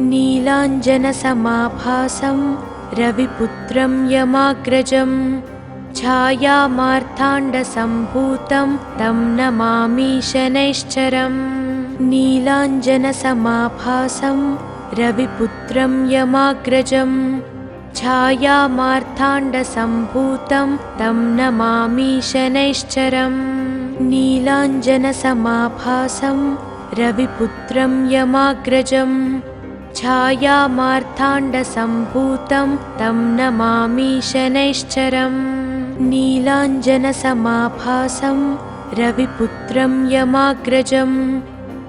नीलाञ्जनसमाभासं रविपुत्रं यमाग्रजं छायामार्ताण्डसम्भूतं तं नमामि शनैश्चरम्। नीलाञ्जनसमाभासं रविपुत्रं यमाग्रजं छायामार्ताण्डसम्भूतं तं नमामि शनैश्चरम्। नीलाञ्जनसमाभासं रविपुत्रं यमाग्रजं छायामार्ताण्डसम्भूतं तं नमामि शनैश्चरम्। नीलाञ्जनसमाभासं रविपुत्रं यमाग्रजं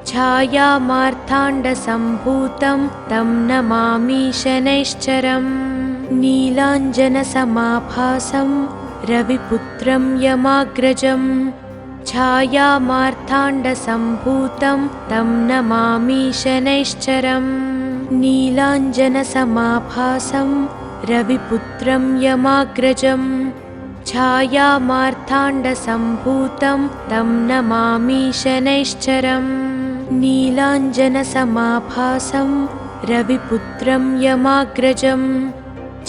छायामार्ताण्डसम्भूतं तं नमामि शनैश्चरम्। नीलाञ्जनसमाभासं रविपुत्रं यमाग्रजं छायामार्ताण्डसम्भूतं तं नमामि शनैश्चरम्। नीलाञ्जनसमाभासं रविपुत्रं यमाग्रजं छायामार्ताण्डसम्भूतं तं नमामि शनैश्चरम्। नीलाञ्जनसमाभासं रविपुत्रं यमाग्रजं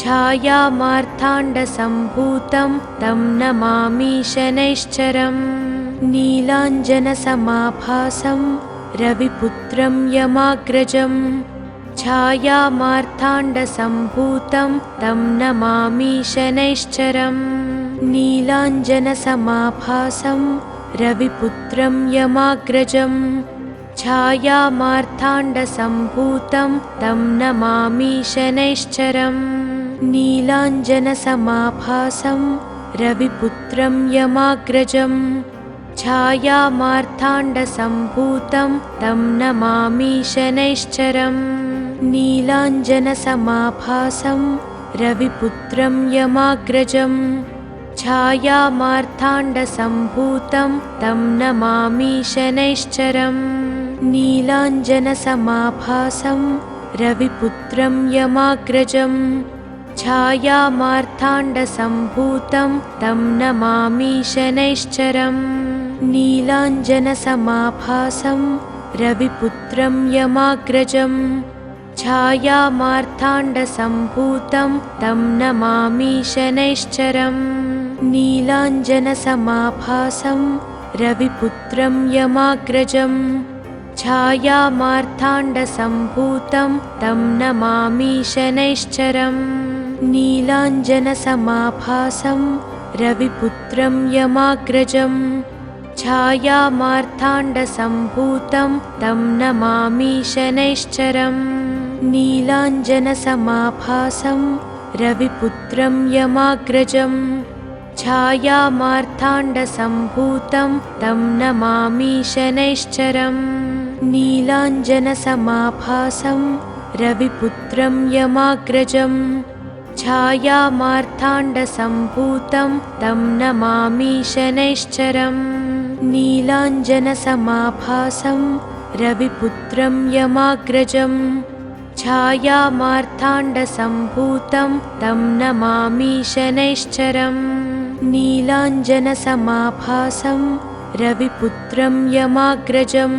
छायामार्ताण्डसम्भूतं तं नमामि शनैश्चरम्। नीलाञ्जनसमाभासं रविपुत्रं यमाग्रजं छायामार्ताण्डसम्भूतं तं नमामि शनैश्चरम्। नीलाञ्जनसमाभासं रविपुत्रं यमाग्रजं छायामार्ताण्डसम्भूतं तं नमामि शनैश्चरम्। नीलाञ्जनसमाभासं रविपुत्रं यमाग्रजं छायामार्ताण्डसम्भूतं तं नमामि शनैश्चरम्। नीलाञ्जनसमाभासं रविपुत्रं यमाग्रजं छायामार्ताण्डसम्भूतं तं नमामि शनैश्चरम्। नीलाञ्जनसमाभासं रविपुत्रं यमाग्रजं छायामार्ताण्डसम्भूतं तं नमामि शनैश्चरम्। नीलाञ्जनसमाभासं रविपुत्रं यमाग्रजं छायामार्ताण्डसम्भूतं तं नमामि शनैश्चरम्। नीलाञ्जनसमाभासं रविपुत्रं यमाग्रजं छायामार्ताण्डसम्भूतं तं नमामि शनैश्चरम्। नीलाञ्जनसमाभासं रविपुत्रं यमाग्रजं छायामार्ताण्डसम्भूतं तं नमामि शनैश्चरम्। नीलाञ्जनसमाभासं रविपुत्रं यमाग्रजं छायामार्ताण्डसम्भूतं तं नमामि शनैश्चरम्। नीलाञ्जनसमाभासं रविपुत्रं यमाग्रजं छायामार्ताण्डसम्भूतं तं नमामि शनैश्चरम्। नीलाञ्जनसमाभासं रविपुत्रं यमाग्रजं छायामार्ताण्डसम्भूतं तं नमामि शनैश्चरम्। नीलाञ्जनसमाभासं रविपुत्रं यमाग्रजं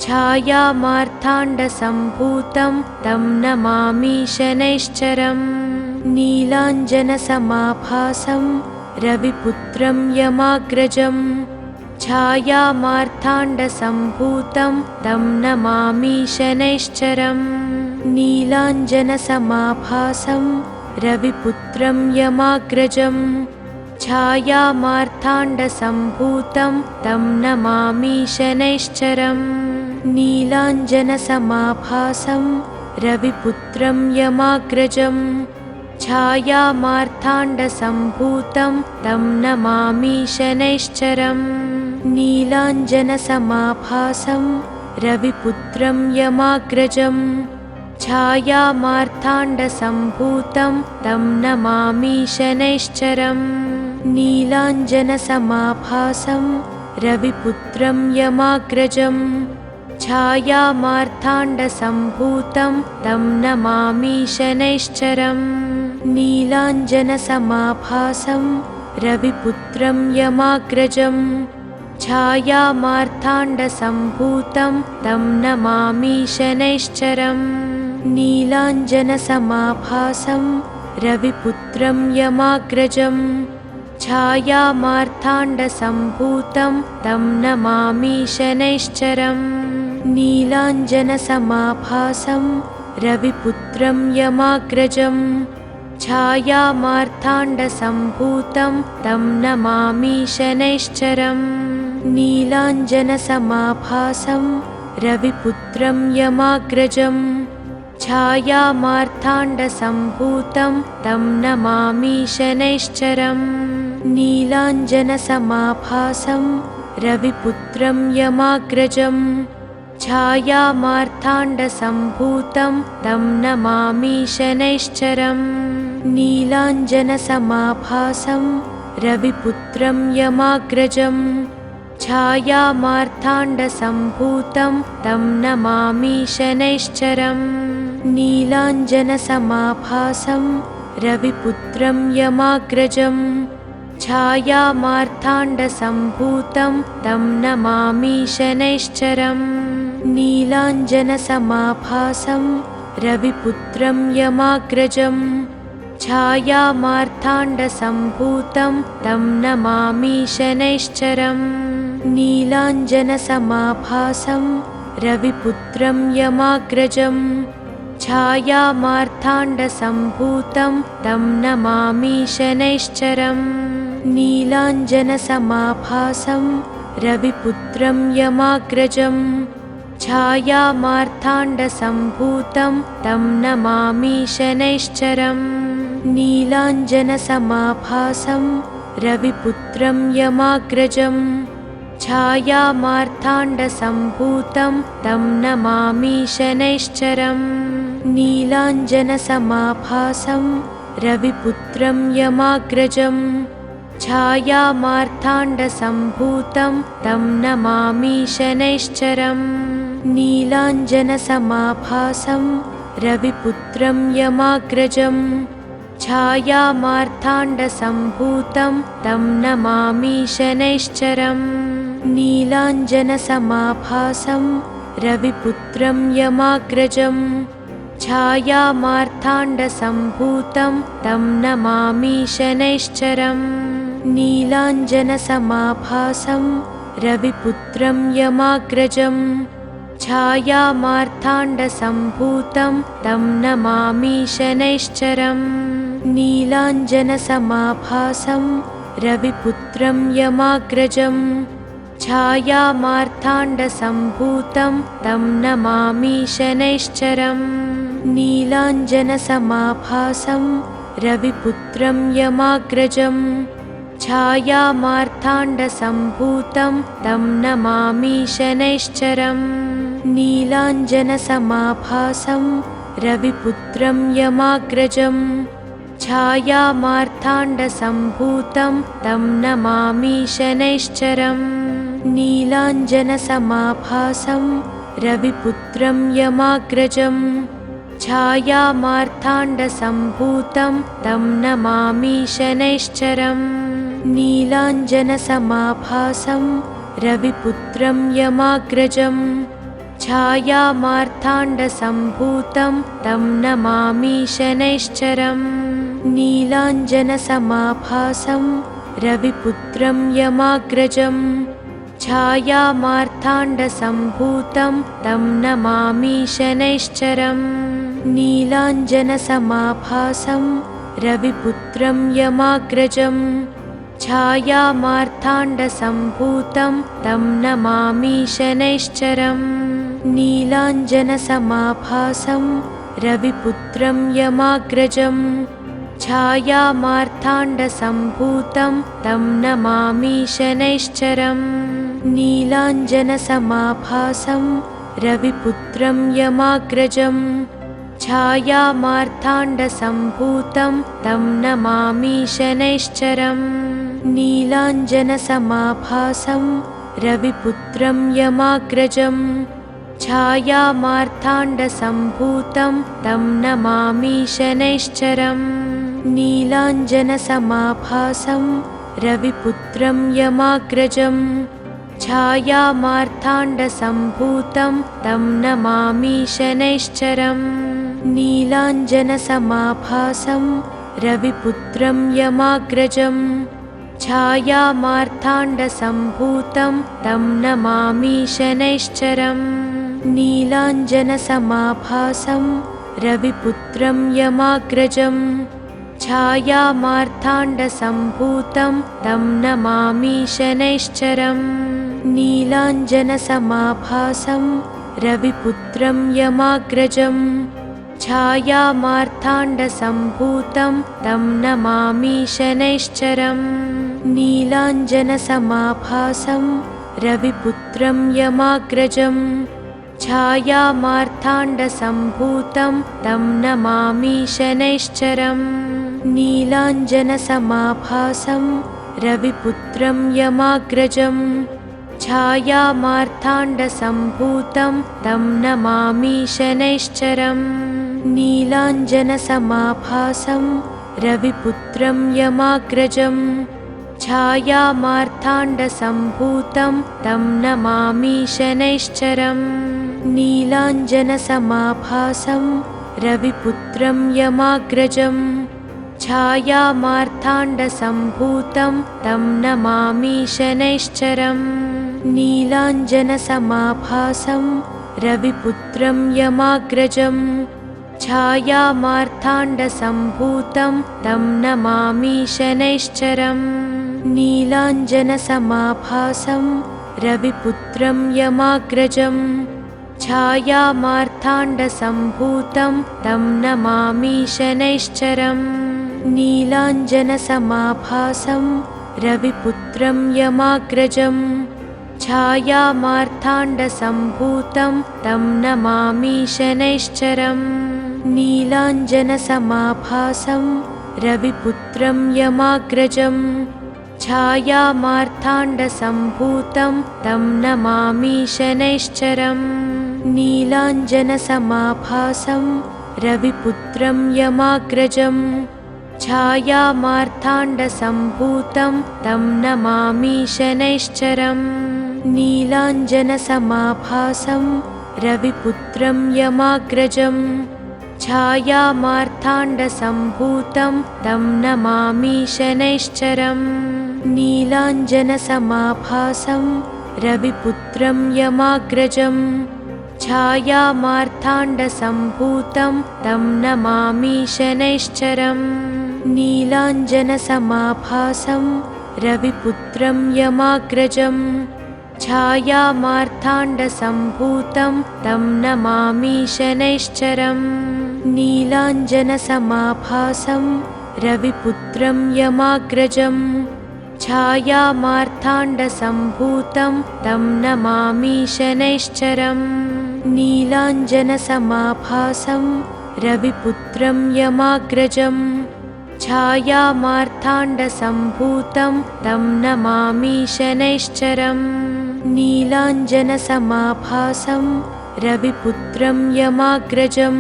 छायामार्ताण्डसम्भूतं तं नमामि शनैश्चरम्। नीलाञ्जनसमाभासं रविपुत्रं यमाग्रजं छायामार्ताण्डसम्भूतं तं नमामि शनैश्चरम्। नीलाञ्जनसमाभासं रविपुत्रं यमाग्रजं छायामार्ताण्डसम्भूतं तं नमामि शनैश्चरम्। नीलाञ्जनसमाभासं रविपुत्रं यमाग्रजं छायामार्ताण्डसम्भूतं तं नमामि शनैश्चरम्। नीलाञ्जनसमाभासं रविपुत्रं यमाग्रजं छायामार्ताण्डसम्भूतं तं नमामि शनैश्चरम्। नीलाञ्जनसमाभासं रविपुत्रं यमाग्रजं छायामार्ताण्डसम्भूतं तं नमामि शनैश्चरम्। नीलाञ्जनसमाभासं रविपुत्रं यमाग्रजं छायामार्ताण्डसम्भूतं तं नमामि शनैश्चरम्। नीलाञ्जनसमाभासं रविपुत्रं यमाग्रजं छायामार्ताण्डसम्भूतं तं नमामि शनैश्चरम् नीलाञ्जनसमाभासं रविपुत्रं यमाग्रजं छायामार्ताण्डसम्भूतं तं नमामि शनैश्चरम् नीलाञ्जनसमाभासं रविपुत्रं यमाग्रजं छायामार्ताण्डसम्भूतं तं नमामि शनैश्चरम् नीलाञ्जनसमाभासं रविपुत्रं यमाग्रजं छायामार्ताण्डसम्भूतं तं नमामि शनैश्चरम् नीलाञ्जनसमाभासं रविपुत्रं यमाग्रजं छायामार्ताण्डसम्भूतं तं नमामि शनैश्चरम् नीलाञ्जनसमाभासं रविपुत्रं यमाग्रजं छायामार्ताण्डसम्भूतं तं नमामि शनैश्चरम् नीलाञ्जनसमाभासं रविपुत्रं यमाग्रजं छायामार्ताण्डसम्भूतं तं नमामि शनैश्चरम् नीलाञ्जनसमाभासं रविपुत्रं यमाग्रजं छायामार्ताण्डसम्भूतं तं नमामि शनैश्चरम् नीलाञ्जनसमाभासं रविपुत्रं यमाग्रजं छायामार्ताण्डसम्भूतं तं नमामि शनैश्चरम् नीलाञ्जनसमाभासं रविपुत्रं यमाग्रजं छायामार्ताण्डसम्भूतं तं नमामि शनैश्चरम् नीलाञ्जनसमाभासं रविपुत्रं यमाग्रजं छायामार्ताण्डसम्भूतं तं नमामि शनैश्चरम् नीलाञ्जनसमाभासं रविपुत्रं यमाग्रजं छायामार्ताण्डसम्भूतं तं नमामि शनैश्चरम् नीलाञ्जनसमाभासं रविपुत्रं यमाग्रजं छायामार्ताण्डसम्भूतं तं नमामि शनैश्चरम् नीलाञ्जनसमाभासं रविपुत्रं यमाग्रजं छायामार्ताण्डसम्भूतं तं नमामि शनैश्चरम् नीलाञ्जनसमाभासं रविपुत्रं यमाग्रजं छायामार्ताण्डसम्भूतं तं नमामि शनैश्चरम् नीलाञ्जनसमाभासं रविपुत्रं यमाग्रजं छायामार्ताण्डसम्भूतं तं नमामि शनैश्चरम् नीलाञ्जनसमाभासं रविपुत्रं यमाग्रजं छायामार्ताण्डसम्भूतं तं नमामि शनैश्चरम् नीलाञ्जनसमाभासं रविपुत्रं यमाग्रजं छायामार्ताण्डसम्भूतं तं नमामि शनैश्चरम् नीलाञ्जनसमाभासं रविपुत्रं यमाग्रजं छायामार्ताण्डसम्भूतं तं नमामि शनैश्चरम् नीलाञ्जनसमाभासं रविपुत्रं यमाग्रजं छायामार्ताण्डसम्भूतं तं नमामि शनैश्चरम् नीलाञ्जनसमाभासं रविपुत्रं यमाग्रजं छायामार्ताण्डसम्भूतं तं नमामि शनैश्चरम् नीलाञ्जनसमाभासं रविपुत्रं यमाग्रजं छायामार्ताण्डसम्भूतं तं नमामि शनैश्चरम् नीलाञ्जनसमाभासं रविपुत्रं यमाग्रजं छायामार्ताण्डसम्भूतं तं नमामि शनैश्चरम् नीलाञ्जनसमाभासं रविपुत्रं यमाग्रजं छायामार्ताण्डसम्भूतं तं नमामि शनैश्चरम् नीलाञ्जनसमाभासं रविपुत्रं यमाग्रजं छायामार्ताण्डसम्भूतं तं नमामि शनैश्चरम् नीलाञ्जनसमाभासं रविपुत्रं यमाग्रजं छायामार्ताण्डसम्भूतं तं नमामि शनैश्चरम् नीलाञ्जनसमाभासं रविपुत्रं यमाग्रजं छायामार्ताण्डसम्भूतं तं नमामि शनैश्चरम् नीलाञ्जनसमाभासं रविपुत्रं यमाग्रजं छायामार्ताण्डसम्भूतं तं नमामि शनैश्चरम् नीलाञ्जनसमाभासं रविपुत्रं यमाग्रजं छायामार्ताण्डसम्भूतं तं नमामि शनैश्चरम् नीलाञ्जनसमाभासं रविपुत्रं यमाग्रजं छायामार्ताण्डसम्भूतं तं नमामि शनैश्चरम् नीलाञ्जनसमाभासं रविपुत्रं यमाग्रजं छायामार्ताण्डसम्भूतं तं नमामि शनैश्चरम् नीलाञ्जनसमाभासं रविपुत्रं यमाग्रजं छायामार्ताण्डसम्भूतं तं नमामि शनैश्चरम् नीलाञ्जनसमाभासं रविपुत्रं यमाग्रजं छायामार्ताण्डसम्भूतं तं नमामि शनैश्चरम् नीलाञ्जनसमाभासं रविपुत्रं यमाग्रजं छायामार्ताण्डसम्भूतं तं नमामि शनैश्चरम् नीलाञ्जनसमाभासं रविपुत्रं यमाग्रजं छायामार्ताण्डसम्भूतं तं नमामि शनैश्चरम् नीलाञ्जनसमाभासं रविपुत्रं यमाग्रजं छायामार्ताण्डसम्भूतं तं नमामि शनैश्चरम् नीलाञ्जनसमाभासं रविपुत्रं यमाग्रजं छायामार्ताण्डसम्भूतं तं नमामि शनैश्चरम् नीलाञ्जनसमाभासं रविपुत्रं यमाग्रजं छायामार्ताण्डसम्भूतं तं नमामि शनैश्चरम् नीलाञ्जनसमाभासं रविपुत्रं यमाग्रजं छायामार्ताण्डसम्भूतं तं नमामि शनैश्चरम् नीलाञ्जनसमाभासं रविपुत्रं यमाग्रजं छायामार्ताण्डसम्भूतं तं नमामि शनैश्चरम् नीलाञ्जनसमाभासं रविपुत्रं यमाग्रजं छायामार्ताण्डसम्भूतं तं नमामि शनैश्चरम् नीलाञ्जनसमाभासं रविपुत्रं यमाग्रजं छायामार्ताण्डसम्भूतं तं नमामि शनैश्चरम् नीलाञ्जनसमाभासं रविपुत्रं यमाग्रजं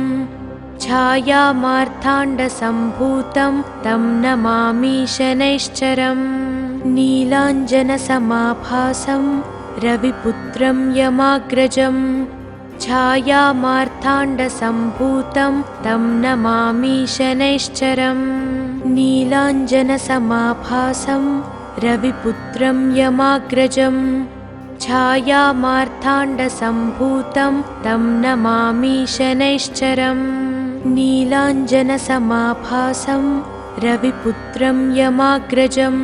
छायामार्ताण्डसम्भूतं तं नमामि शनैश्चरम् नीलाञ्जनसमाभासं रविपुत्रं यमाग्रजं छायामार्ताण्डसम्भूतं तं नमामि शनैश्चरम् नीलाञ्जनसमाभासं रविपुत्रं यमाग्रजं छायामार्ताण्डसम्भूतं तं नमामि शनैश्चरम् नीलाञ्जनसमाभासं रविपुत्रं यमाग्रजं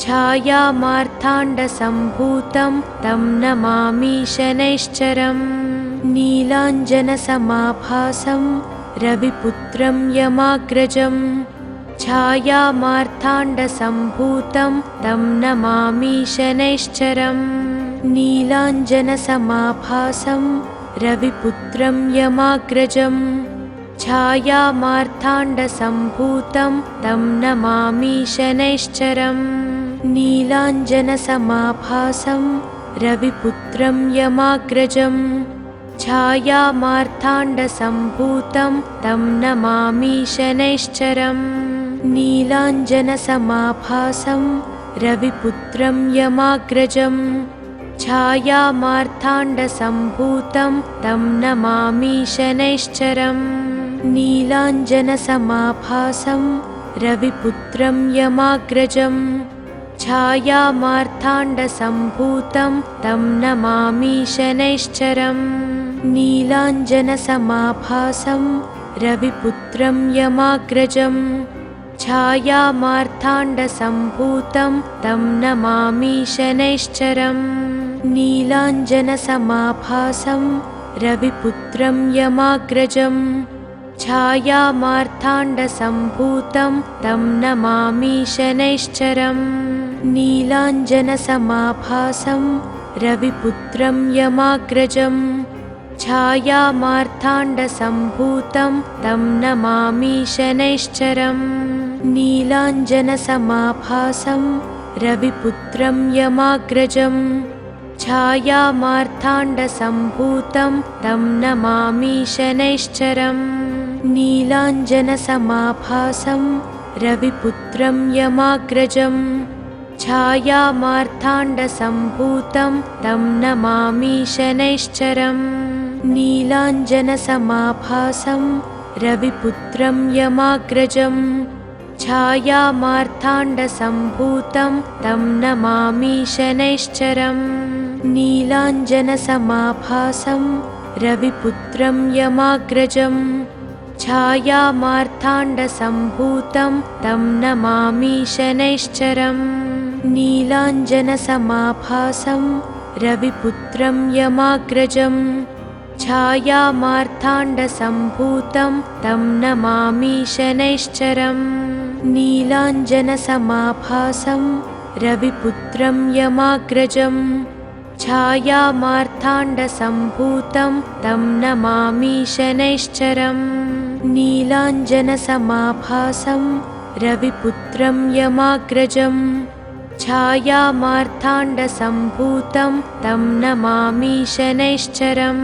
छायामार्ताण्डसम्भूतं तं नमामि शनैश्चरम् नीलाञ्जनसमाभासं रविपुत्रं यमाग्रजं छायामार्ताण्डसम्भूतं तं नमामि शनैश्चरम् नीलाञ्जनसमाभासं रविपुत्रं यमाग्रजं छायामार्ताण्डसम्भूतं तं नमामि शनैश्चरम् नीलाञ्जनसमाभासं रविपुत्रं यमाग्रजं छायामार्ताण्डसम्भूतं तं नमामि शनैश्चरम् नीलाञ्जनसमाभासं रविपुत्रं यमाग्रजं छायामार्ताण्डसम्भूतं तं नमामि शनैश्चरम् नीलाञ्जनसमाभासं रविपुत्रं यमाग्रजं छायामार्ताण्डसम्भूतं तं नमामि शनैश्चरम् नीलाञ्जनसमाभासं रविपुत्रं यमाग्रजं छायामार्ताण्डसम्भूतं तं नमामि शनैश्चरम् नीलाञ्जनसमाभासं रविपुत्रं यमाग्रजं छायामार्ताण्डसम्भूतं तं नमामि शनैश्चरम् नीलाञ्जनसमाभासं रविपुत्रं यमाग्रजं छायामार्ताण्डसम्भूतं तं नमामि शनैश्चरम् नीलाञ्जनसमाभासं रविपुत्रं यमाग्रजं छायामार्ताण्डसम्भूतं तं नमामि शनैश्चरम् नीलाञ्जनसमाभासं रविपुत्रं यमाग्रजं छायामार्ताण्डसम्भूतं तं नमामि शनैश्चरम् नीलाञ्जनसमाभासं रविपुत्रं यमाग्रजं छायामार्ताण्डसम्भूतं तं नमामि शनैश्चरम् नीलाञ्जनसमाभासं रविपुत्रं यमाग्रजं छायामार्ताण्डसम्भूतं तं नमामि शनैश्चरम् नीलाञ्जनसमाभासं रविपुत्रं यमाग्रजं छायामार्ताण्डसम्भूतं तं नमामि शनैश्चरम् नीलाञ्जनसमाभासं रविपुत्रं यमाग्रजं छायामार्ताण्डसम्भूतं तं नमामि शनैश्चरम् नीलाञ्जनसमाभासं रविपुत्रं यमाग्रजं छायामार्ताण्डसम्भूतं तं नमामि शनैश्चरम्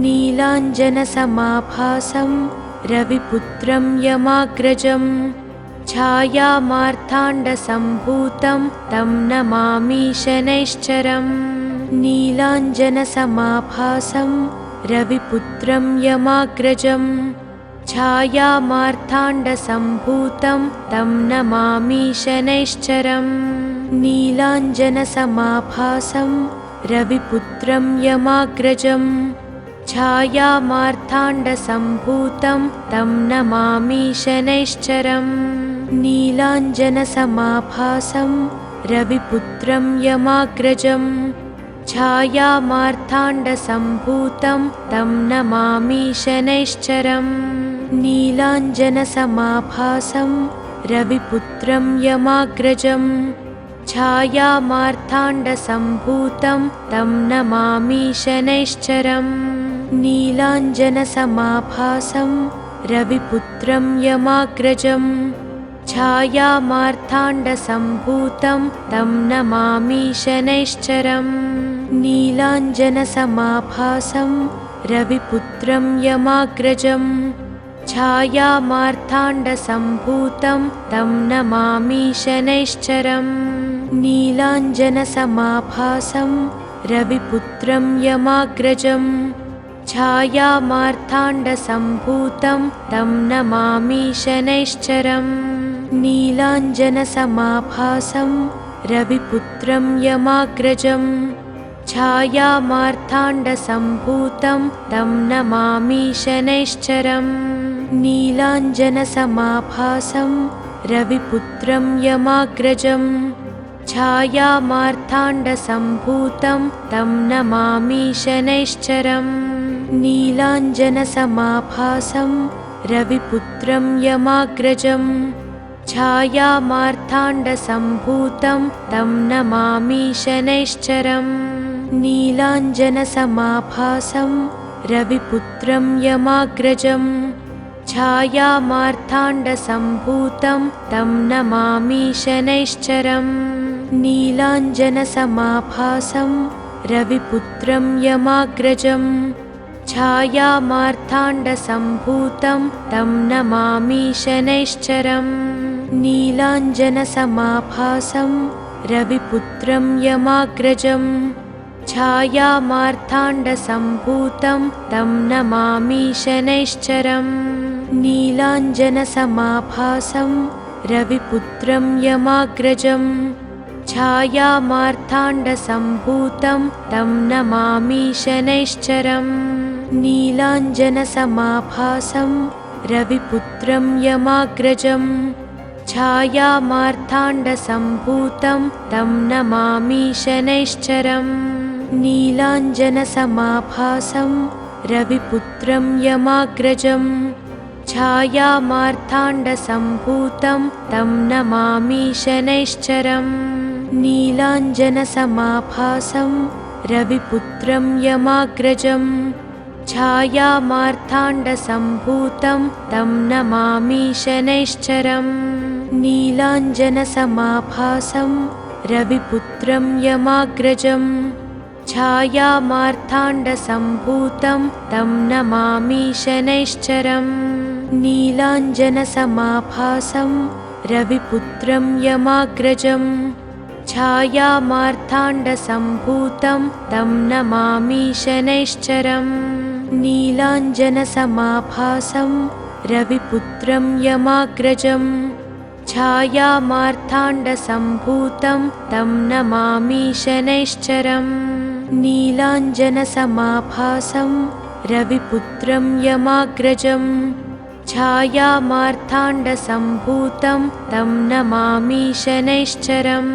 नीलाञ्जनसमाभासं रविपुत्रं यमाग्रजं छायामार्ताण्डसम्भूतं तं नमामि शनैश्चरम् नीलाञ्जनसमाभासं रविपुत्रं यमाग्रजं छायामार्ताण्डसम्भूतं तं नमामि शनैश्चरम् नीलाञ्जनसमाभासं रविपुत्रं यमाग्रजं छायामार्ताण्डसम्भूतं तं नमामि शनैश्चरम् नीलाञ्जनसमाभासं रविपुत्रं यमाग्रजं छायामार्ताण्डसम्भूतं तं नमामि शनैश्चरम् नीलाञ्जनसमाभासं रविपुत्रं यमाग्रजं छायामार्ताण्डसम्भूतं तं नमामि शनैश्चरम् नीलाञ्जनसमाभासं रविपुत्रं यमाग्रजं छायामार्ताण्डसम्भूतं तं नमामि शनैश्चरम् नीलाञ्जनसमाभासं रविपुत्रं यमाग्रजं छायामार्ताण्डसम्भूतं तं नमामि शनैश्चरम् नीलाञ्जनसमाभासं रविपुत्रं यमाग्रजं छायामार्ताण्डसम्भूतं तं नमामि शनैश्चरम् नीलाञ्जनसमाभासं रविपुत्रं यमाग्रजं छायामार्ताण्डसम्भूतं तं नमामि शनैश्चरम् नीलाञ्जनसमाभासं रविपुत्रं यमाग्रजं छायामार्ताण्डसम्भूतं तं नमामि शनैश्चरम् नीलाञ्जनसमाभासं रविपुत्रं यमाग्रजं छायामार्ताण्डसम्भूतं तं नमामि शनैश्चरम् नीलाञ्जनसमाभासं रविपुत्रं यमाग्रजं छायामार्ताण्डसम्भूतं तं नमामि शनैश्चरम् नीलाञ्जनसमाभासं रविपुत्रं यमाग्रजं छायामार्ताण्डसम्भूतं तं नमामि शनैश्चरम् नीलाञ्जनसमाभासं रविपुत्रं यमाग्रजं छायामार्ताण्डसम्भूतं तं नमामि शनैश्चरम् नीलाञ्जनसमाभासं रविपुत्रं यमाग्रजं छायामार्ताण्डसम्भूतं तं नमामि शनैश्चरम् नीलाञ्जनसमाभासं रविपुत्रं यमाग्रजं छायामार्ताण्डसम्भूतं तं नमामि शनैश्चरम् नीलाञ्जनसमाभासं रविपुत्रं यमाग्रजं छायामार्ताण्डसम्भूतं तं नमामि शनैश्चरम् नीलाञ्जनसमाभासं रविपुत्रं यमाग्रजं छायामार्ताण्डसम्भूतं तं नमामि शनैश्चरम् नीलाञ्जनसमाभासं रविपुत्रं यमाग्रजं छायामार्ताण्डसम्भूतं तं नमामि शनैश्चरम् नीलाञ्जनसमाभासं रविपुत्रं यमाग्रजं छायामार्ताण्डसम्भूतं तं नमामि शनैश्चरम् नीलाञ्जनसमाभासं रविपुत्रं यमाग्रजं छायामार्ताण्डसम्भूतं तं नमामि शनैश्चरम् नीलाञ्जनसमाभासं रविपुत्रं यमाग्रजं छायामार्ताण्डसम्भूतं तं नमामि शनैश्चरम्।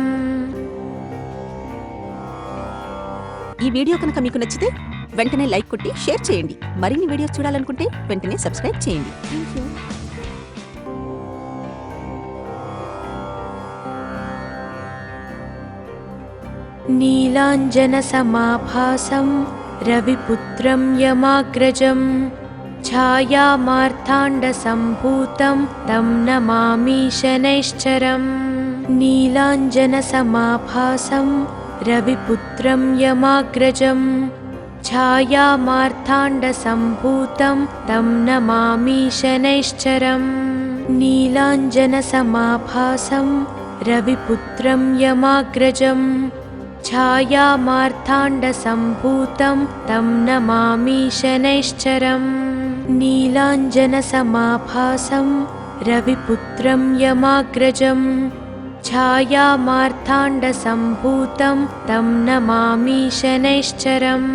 ఈ వీడియో కనుక మీకు నచ్చితే వెంటనే లైక్ కొట్టి షేర్ చేయండి. మరిన్ని వీడియోస్ చూడాలనుకుంటే వెంటనే సబ్స్క్రైబ్ చేయండి. థాంక్యూ. नीलाञ्जनसमाभासं रविपुत्रं यमाग्रजं छायामार्ताण्डसम्भूतं तं नमामि शनैश्चरम् नीलाञ्जनसमाभासं रविपुत्रं यमाग्रजं छायामार्ताण्डसम्भूतं तं नमामि शनैश्चरम् नीलाञ्जनसमाभासं रविपुत्रं यमाग्रजं छायामार्ताण्डसम्भूतं तं नमामि शनैश्चरम् नीलाञ्जनसमाभासं रविपुत्रं यमाग्रजं छायामार्ताण्डसम्भूतं तं नमामि शनैश्चरम्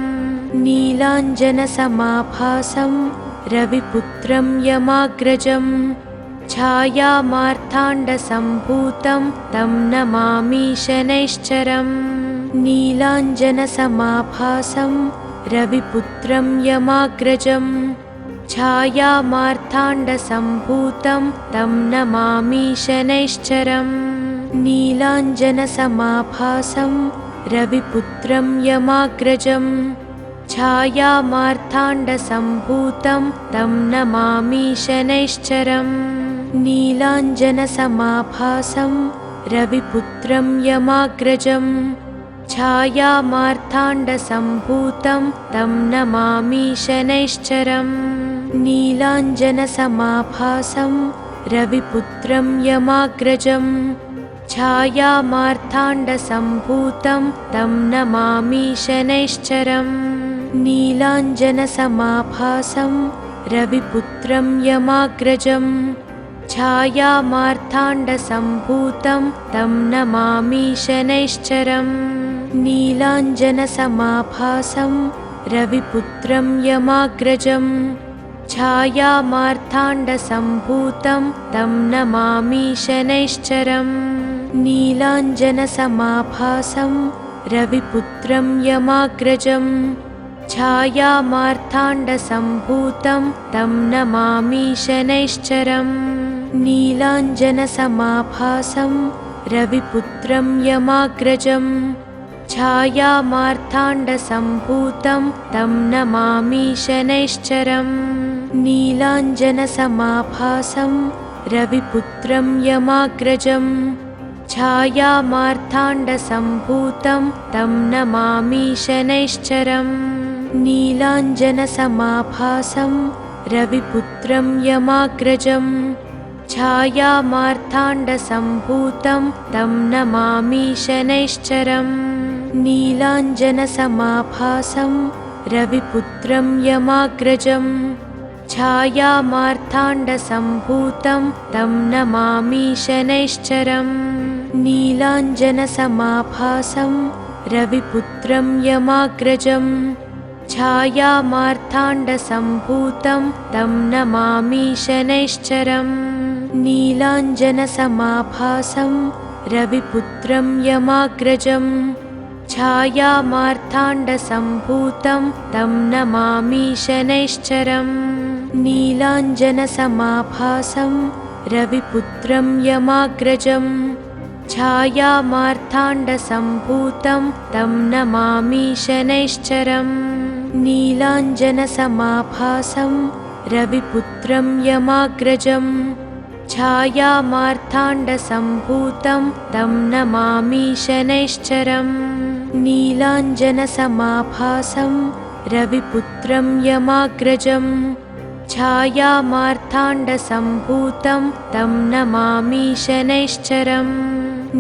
नीलाञ्जनसमाभासं रविपुत्रं यमाग्रजं छायामार्ताण्डसम्भूतं तं नमामि शनैश्चरम् नीलाञ्जनसमाभासं रविपुत्रं यमाग्रजं छायामार्ताण्डसम्भूतं तं नमामि शनैश्चरम् नीलाञ्जनसमाभासं रविपुत्रं यमाग्रजं छायामार्ताण्डसम्भूतं तं नमामि शनैश्चरम् नीलाञ्जनसमाभासं रविपुत्रं यमाग्रजं छायामार्ताण्डसम्भूतं तं नमामि शनैश्चरम् नीलाञ्जनसमाभासं रविपुत्रं यमाग्रजं छायामार्ताण्डसम्भूतं तं नमामि शनैश्चरम् नीलाञ्जनसमाभासं रविपुत्रं यमाग्रजं छायामार्ताण्डसम्भूतं तं नमामि शनैश्चरम् नीलाञ्जनसमाभासं रविपुत्रं यमाग्रजं छायामार्ताण्डसम्भूतं तं नमामि शनैश्चरम् नीलाञ्जनसमाभासं रविपुत्रं यमाग्रजं छायामार्ताण्डसम्भूतं तं नमामि शनैश्चरम् नीलाञ्जनसमाभासं रविपुत्रं यमाग्रजं छायामार्ताण्डसम्भूतं तं नमामि शनैश्चरम् नीलाञ्जनसमाभासं रविपुत्रं यमाग्रजं छायामार्ताण्डसम्भूतं तं नमामि शनैश्चरम् नीलाञ्जनसमाभासं रविपुत्रं यमाग्रजं छायामार्ताण्डसम्भूतं तं नमामि शनैश्चरम् नीलाञ्जनसमाभासं रविपुत्रं यमाग्रजं छायामार्ताण्डसम्भूतं मार्ताण्डसम्भूतं तं नमामि शनैश्चरम् नीलाञ्जनसमाभासं रविपुत्रं यमाग्रजं छायामार्ताण्डसम्भूतं तं नमामि शनैश्चरम् नीलाञ्जनसमाभासं रविपुत्रं यमाग्रजं छायामार्ताण्डसम्भूतं तं नमामि शनैश्चरम् नीलाञ्जनसमाभासं रविपुत्रं यमाग्रजं छायामार्ताण्डसम्भूतं तं नमामि शनैश्चरम् नीलाञ्जनसमाभासं रविपुत्रं यमाग्रजं छायामार्ताण्डसम्भूतं तं नमामि शनैश्चरम् नीलाञ्जनसमाभासं रविपुत्रं यमाग्रजं छायामार्ताण्डसम्भूतं तं नमामि शनैश्चरम्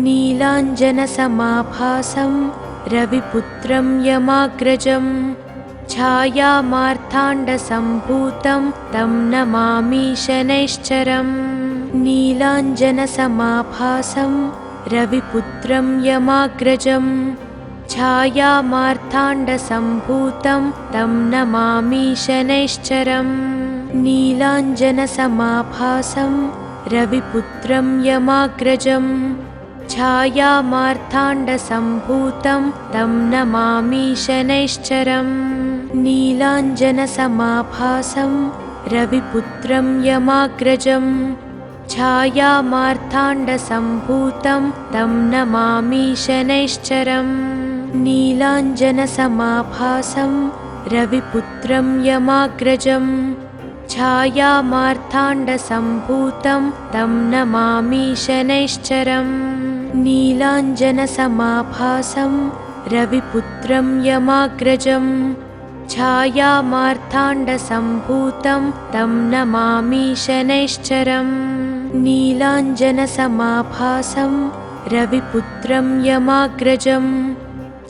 नीलाञ्जनसमाभासं रविपुत्रं यमाग्रजं छायामार्ताण्डसम्भूतं तं नमामि शनैश्चरम् नीलाञ्जनसमाभासं रविपुत्रं यमाग्रजं छायामार्ताण्डसम्भूतं तं नमामि शनैश्चरम् नीलाञ्जनसमाभासं रविपुत्रं यमाग्रजं छायामार्ताण्डसम्भूतं तं नमामि शनैश्चरम् नीलाञ्जनसमाभासं रविपुत्रं यमाग्रजं छायामार्ताण्डसम्भूतं तं नमामि शनैश्चरम् नीलाञ्जनसमाभासं रविपुत्रं यमाग्रजं छायामार्ताण्डसम्भूतं तं नमामि शनैश्चरम् नीलाञ्जनसमाभासं रविपुत्रं यमाग्रजं छायामार्ताण्डसम्भूतं तं नमामि शनैश्चरम् नीलाञ्जनसमाभासं रविपुत्रं यमाग्रजं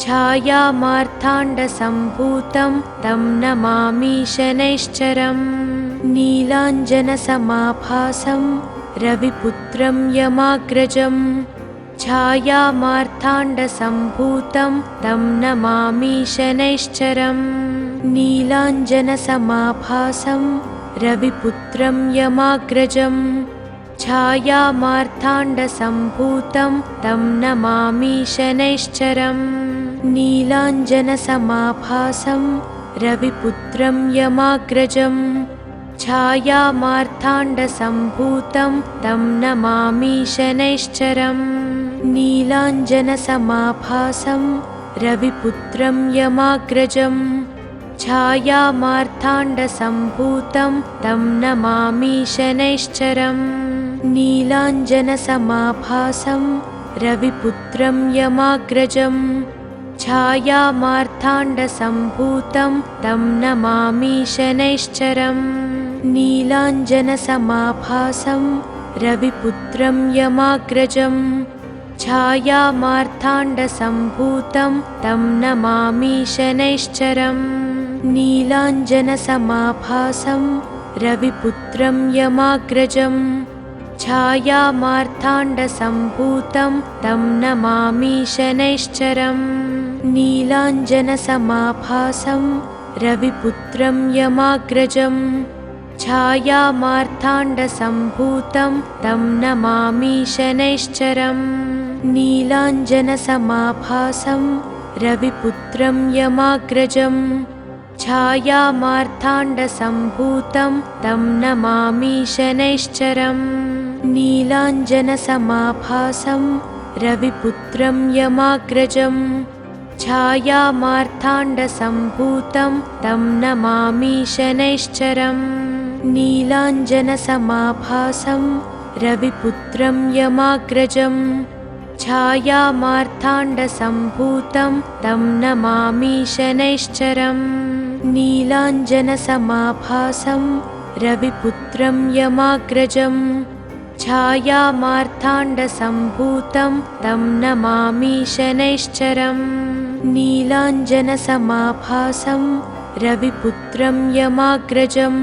छायामार्ताण्डसम्भूतं तं नमामि शनैश्चरम् नीलाञ्जनसमाभासं रविपुत्रं यमाग्रजं छायामार्ताण्डसम्भूतं तं नमामि शनैश्चरम् नीलाञ्जनसमाभासं रविपुत्रं यमाग्रजं छायामार्ताण्डसम्भूतं तं नमामि शनैश्चरम् नीलाञ्जनसमाभासं रविपुत्रं यमाग्रजं छायामार्ताण्डसम्भूतं तं नमामि शनैश्चरम् नीलाञ्जनसमाभासं रविपुत्रं यमाग्रजं छायामार्ताण्डसम्भूतं तं नमामि शनैश्चरम् नीलाञ्जनसमाभासं रविपुत्रं यमाग्रजं छायामार्ताण्डसम्भूतं तं नमामि शनैश्चरम् नीलाञ्जनसमाभासं रविपुत्रं यमाग्रजं छायामार्ताण्डसम्भूतं तं नमामि शनैश्चरम् नीलाञ्जनसमाभासं रविपुत्रं यमाग्रजं छायामार्ताण्डसम्भूतं तं नमामि शनैश्चरम् नीलाञ्जनसमाभासं रविपुत्रं यमाग्रजं छायामार्ताण्डसम्भूतं तं नमामि शनैश्चरम् नीलाञ्जनसमाभासं रविपुत्रं यमाग्रजं छायामार्ताण्डसम्भूतं तं नमामि शनैश्चरम् नीलाञ्जनसमाभासं रविपुत्रं यमाग्रजं छायामार्ताण्डसम्भूतं तं नमामि शनैश्चरम् नीलाञ्जनसमाभासं रविपुत्रं यमाग्रजं छायामार्ताण्डसम्भूतं तं नमामि शनैश्चरम् नीलाञ्जनसमाभासं रविपुत्रं यमाग्रजं छायामार्ताण्डसम्भूतं तं नमामि शनैश्चरम् नीलाञ्जनसमाभासं रविपुत्रं यमाग्रजं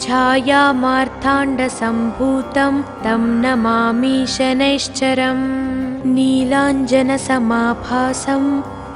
छायामार्ताण्डसम्भूतं तं नमामि शनैश्चरम् नीलाञ्जनसमाभासं